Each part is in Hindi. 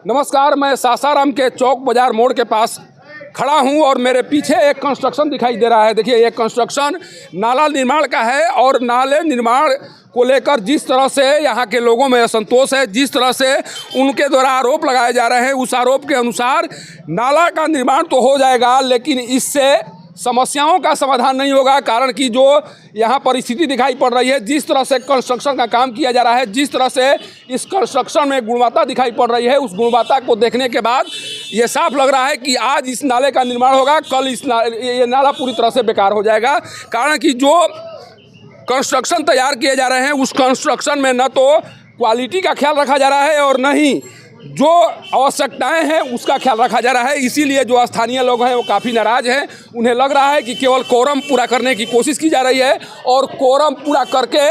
नमस्कार, मैं सासाराम के चौक बाजार मोड़ के पास खड़ा हूं और मेरे पीछे एक कंस्ट्रक्शन दिखाई दे रहा है। देखिए, ये कंस्ट्रक्शन नाला निर्माण का है और नाले निर्माण को लेकर जिस तरह से यहाँ के लोगों में असंतोष है, जिस तरह से उनके द्वारा आरोप लगाए जा रहे हैं, उस आरोप के अनुसार नाला का निर्माण तो हो जाएगा, लेकिन इससे समस्याओं का समाधान नहीं होगा। कारण कि जो यहाँ परिस्थिति दिखाई पड़ रही है, जिस तरह से कंस्ट्रक्शन का काम किया जा रहा है, जिस तरह से इस कंस्ट्रक्शन में गुणवत्ता दिखाई पड़ रही है, उस गुणवत्ता को देखने के बाद ये साफ लग रहा है कि आज इस नाले का निर्माण होगा, कल ये नाला पूरी तरह से बेकार हो जाएगा। कारण कि जो कंस्ट्रक्शन तैयार किए जा रहे हैं, उस कंस्ट्रक्शन में न तो क्वालिटी का ख्याल रखा जा रहा है और न ही जो आवश्यकताएं हैं उसका ख्याल रखा जा रहा है। इसीलिए जो स्थानीय लोग हैं वो काफ़ी नाराज़ हैं। उन्हें लग रहा है कि केवल कोरम पूरा करने की कोशिश की जा रही है और कोरम पूरा करके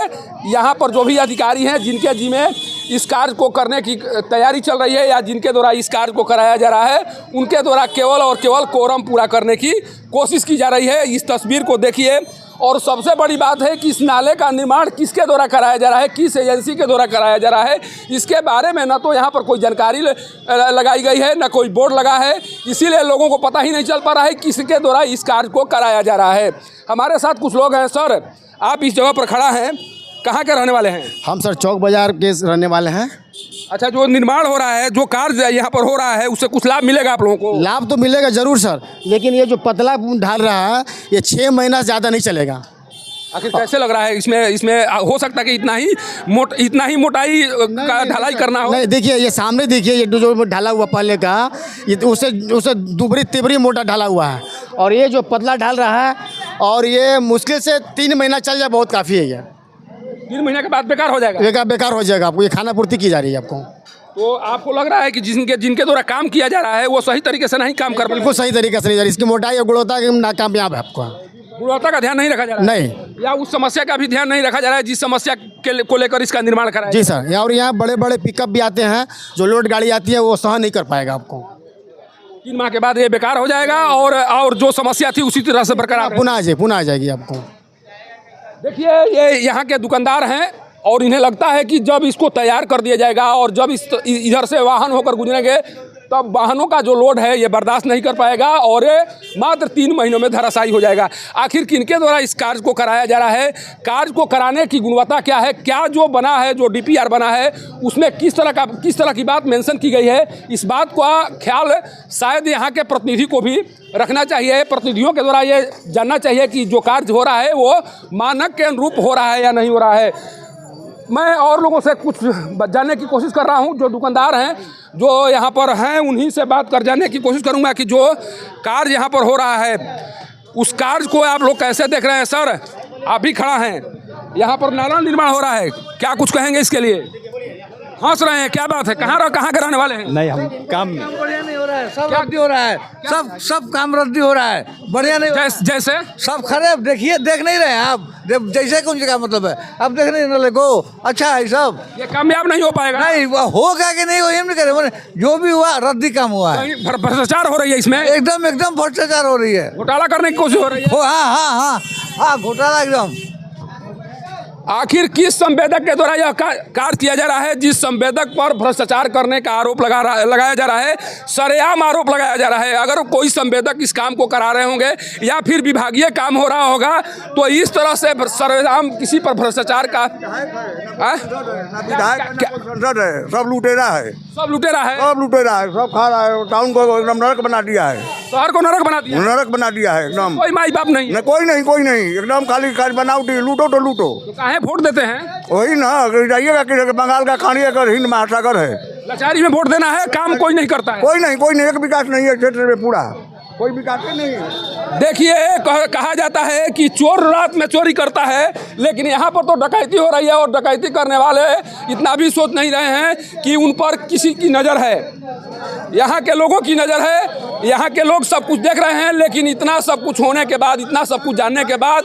यहाँ पर जो भी अधिकारी हैं, जिनके जिम्मे इस कार्य को करने की तैयारी चल रही है या जिनके द्वारा इस कार्य को कराया जा रहा है, उनके द्वारा केवल और केवल कोरम पूरा करने की कोशिश की जा रही है। इस तस्वीर को देखिए। और सबसे बड़ी बात है कि इस नाले का निर्माण किसके द्वारा कराया जा रहा है, किस एजेंसी के द्वारा कराया जा रहा है, इसके बारे में न तो यहाँ पर कोई जानकारी लगाई गई है, न कोई बोर्ड लगा है। इसीलिए लोगों को पता ही नहीं चल पा रहा है किसके द्वारा इस कार्य को कराया जा रहा है। हमारे साथ कुछ लोग हैं। सर, आप इस जगह पर खड़ा हैं, कहाँ के रहने वाले हैं? हम सर चौक बाजार के रहने वाले हैं। अच्छा, जो निर्माण हो रहा है, जो कार्य यहाँ पर हो रहा है, उससे कुछ लाभ मिलेगा आप लोगों को? लाभ तो मिलेगा ज़रूर सर, लेकिन ये जो पतला ढाल रहा है ये 6 महीना से ज़्यादा नहीं चलेगा। आखिर कैसे लग रहा है? इसमें हो सकता है कि इतना ही मोटाई का ढलाई करना हो? नहीं, देखिए ये सामने देखिए, ये जो ढाला हुआ पहले का उससे दुबरी तिबरी मोटा ढाला हुआ है और ये जो पतला ढाल रहा है, और ये मुश्किल से 3 महीना चल जाए, बहुत काफ़ी है। ये 3 महीने के बाद बेकार हो जाएगा? बेकार हो जाएगा। आपको ये खाना पूर्ति की जा रही है आपको। तो आपको लग रहा है कि जिनके द्वारा काम किया जा रहा है वो सही तरीके से नहीं काम कर रहे? बिल्कुल सही तरीके से नहीं जा रही। इसकी मोटाई और गुणवत्ता नाकामयाब है। आपको गुणवत्ता का ध्यान नहीं रखा जा रहा है? नहीं, या उस समस्या का भी ध्यान नहीं रखा जा रहा है जिस समस्या को लेकर इसका निर्माण कराया? जी सर। और यहाँ बड़े बड़े पिकअप भी आते हैं, जो लोड गाड़ी आती है वो सहन नहीं कर पाएगा। आपको 3 माह के बाद ये बेकार हो जाएगा और जो समस्या थी उसी तरह से बरकरार पुनः आ जाएगी आपको। देखिए, ये यहाँ के दुकानदार हैं और इन्हें लगता है कि जब इसको तैयार कर दिया जाएगा और जब इधर से वाहन होकर गुजरेंगे, तब वाहनों का जो लोड है ये बर्दाश्त नहीं कर पाएगा और ये मात्र 3 महीनों में धराशायी हो जाएगा। आखिर किनके द्वारा इस कार्य को कराया जा रहा है? कार्य को कराने की गुणवत्ता क्या है? क्या जो बना है, जो DPR बना है, उसमें किस तरह की बात मेंशन की गई है? इस बात का ख्याल शायद यहाँ के प्रतिनिधि को भी रखना चाहिए। प्रतिनिधियों के द्वारा ये जानना चाहिए कि जो कार्य हो रहा है वो मानक के अनुरूप हो रहा है या नहीं हो रहा है। मैं और लोगों से कुछ जानने की कोशिश कर रहा हूं। जो दुकानदार हैं, जो यहाँ पर हैं, उन्हीं से बात कर जानने की कोशिश करूंगा कि जो कार्य यहाँ पर हो रहा है, उस कार्य को आप लोग कैसे देख रहे हैं? सर, आप भी खड़ा हैं, यहाँ पर नाला निर्माण हो रहा है, क्या कुछ कहेंगे इसके लिए? हंस रहे हैं, क्या बात है? कहाँ के रहने वाले हैं? नहीं, हम काम बढ़िया नहीं हो रहा है, सब रद्दी हो रहा है, सब काम रद्दी हो रहा है, बढ़िया नहीं। जैसे सब खराब। देखिए, देख नहीं रहे आप? जैसे कौन सा मतलब है? आप देख नहीं रहे को? अच्छा है सब। ये कामयाब नहीं हो पाएगा? नहीं होगा कि नहीं हो ये नहीं करे। जो भी हुआ रद्दी काम हुआ है। भ्रष्टाचार हो रही है इसमें? एकदम भ्रष्टाचार हो रही है, घोटाला करने की कोशिश हो रही है। हाँ, घोटाला एकदम। आखिर किस संवेदक के द्वारा यह कार्य किया जा रहा है, जिस संवेदक पर भ्रष्टाचार करने का आरोप लगाया जा रहा है, सरेआम आरोप लगाया जा रहा है? अगर कोई संवेदक इस काम को करा रहे होंगे या फिर विभागीय काम हो रहा होगा, तो इस तरह से सरेआम किसी पर भ्रष्टाचार का सब लुटेरा है, सब लुटेरा है, सब खा रहा है। टाउन को एकदम नरक बना दिया है, शहर को नरक बना दिया है एकदम। कोई माई बाप नहीं, कोई नहीं, एकदम खाली बनावटी। लूटो तो लूटो। वोट देते हैं वही ना, जाइएगा कि बंगाल का खाड़ियाघर हिंद महासागर है, लाचारी में वोट देना है, काम कोई नहीं करता है। कोई नहीं, एक विकास नहीं है क्षेत्र में, पूरा कोई विकास नहीं है। देखिए, कहा जाता है कि चोर रात में चोरी करता है, लेकिन यहाँ पर तो डकैती हो रही है और डकैती करने वाले इतना भी सोच नहीं रहे हैं कि उन पर किसी की नज़र है। यहाँ के लोगों की नज़र है, यहाँ के लोग सब कुछ देख रहे हैं, लेकिन इतना सब कुछ होने के बाद, इतना सब कुछ जानने के बाद,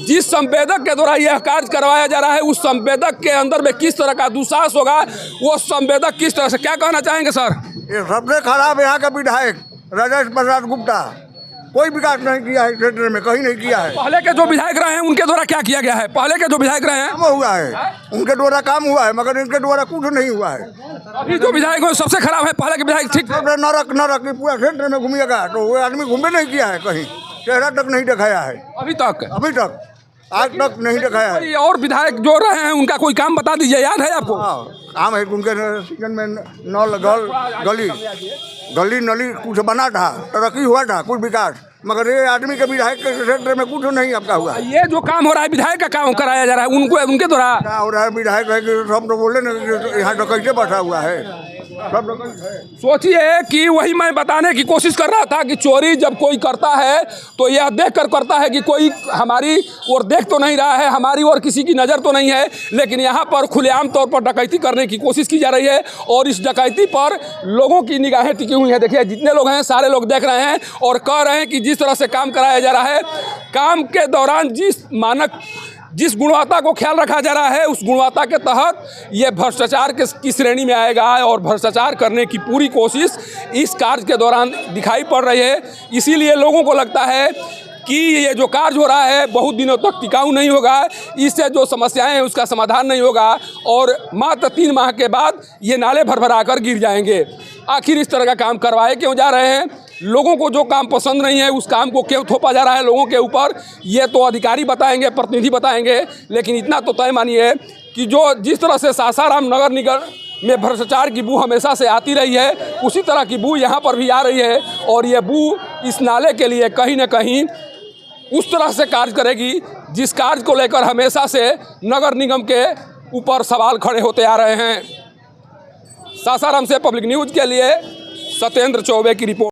जिस संवेदक के द्वारा यह कार्य करवाया जा रहा है, उस संवेदक के अंदर में किस तरह का दुस्साहस होगा, वो संवेदक किस तरह से, क्या कहना चाहेंगे सर? ये सबसे खराब यहाँ का विधायक राजेश प्रसाद गुप्ता, कोई विकास नहीं किया है क्षेत्र में, कहीं नहीं किया है। पहले के जो विधायक रहे हैं उनके द्वारा क्या किया गया है? पहले के जो विधायक रहे हैं काम हुआ है, उनके द्वारा काम हुआ है, मगर इनके द्वारा कुछ नहीं हुआ है। अभी जो विधायक है सबसे खराब है, पहले के विधायक ठीक थे। नरक पूरा क्षेत्र में घूमिएगा तो वो आदमी घूमे नहीं किया है, कहीं चेहरा तक नहीं दिखाया है अभी तक आज तक नहीं दिखाया है। कोई और विधायक जो रहे हैं उनका कोई काम बता दीजिए, याद है आपको? हाँ, काम है उनके सीजन में नल गली नली कुछ बना था, तरक्की हुआ था, कुछ विकास, मगर ये आदमी के विधायक के क्षेत्र में कुछ नहीं आपका हुआ। ये जो काम हो रहा है विधायक का काम कराया जा रहा है उनको, उनके द्वारा क्या हो रहा है? विधायक है कि सब तो बोले ना कि यहाँ डकैते बैठा हुआ है, सब डकैत है। सोचिए कि वही मैं बताने की कोशिश कर रहा था कि चोरी जब कोई करता है तो यह देख कर करता है कि कोई हमारी ओर देख तो नहीं रहा है, हमारी ओर किसी की नज़र तो नहीं है, लेकिन यहाँ पर खुलेआम तौर पर डकैती करने की कोशिश की जा रही है और इस डकैती पर लोगों की निगाहें टिकी हुई हैं। देखिए जितने लोग हैं सारे लोग देख रहे हैं और कह रहे हैं कि जिस तरह से काम कराया जा रहा है, काम के दौरान जिस गुणवत्ता को ख्याल रखा जा रहा है उस गुणवत्ता के तहत ये भ्रष्टाचार की श्रेणी में आएगा और भ्रष्टाचार करने की पूरी कोशिश इस कार्य के दौरान दिखाई पड़ रही है। इसीलिए लोगों को लगता है कि ये जो कार्य हो रहा है बहुत दिनों तक टिकाऊ नहीं होगा, इससे जो समस्याएं हैं उसका समाधान नहीं होगा और मात्र 3 माह के बाद ये नाले भरभरा कर गिर जाएंगे। आखिर इस तरह का काम करवाए क्यों जा रहे हैं? लोगों को जो काम पसंद नहीं है उस काम को क्यों थोपा जा रहा है लोगों के ऊपर? ये तो अधिकारी बताएंगे, प्रतिनिधि बताएंगे, लेकिन इतना तो तय मानिए कि जिस तरह से सासाराम नगर निगम में भ्रष्टाचार की बू हमेशा से आती रही है, उसी तरह की बू यहाँ पर भी आ रही है और ये बू इस नाले के लिए कहीं न कहीं उस तरह से कार्य करेगी जिस कार्य को लेकर हमेशा से नगर निगम के ऊपर सवाल खड़े होते आ रहे हैं। सासाराम से पब्लिक न्यूज़ के लिए सत्येंद्र चौबे की रिपोर्ट।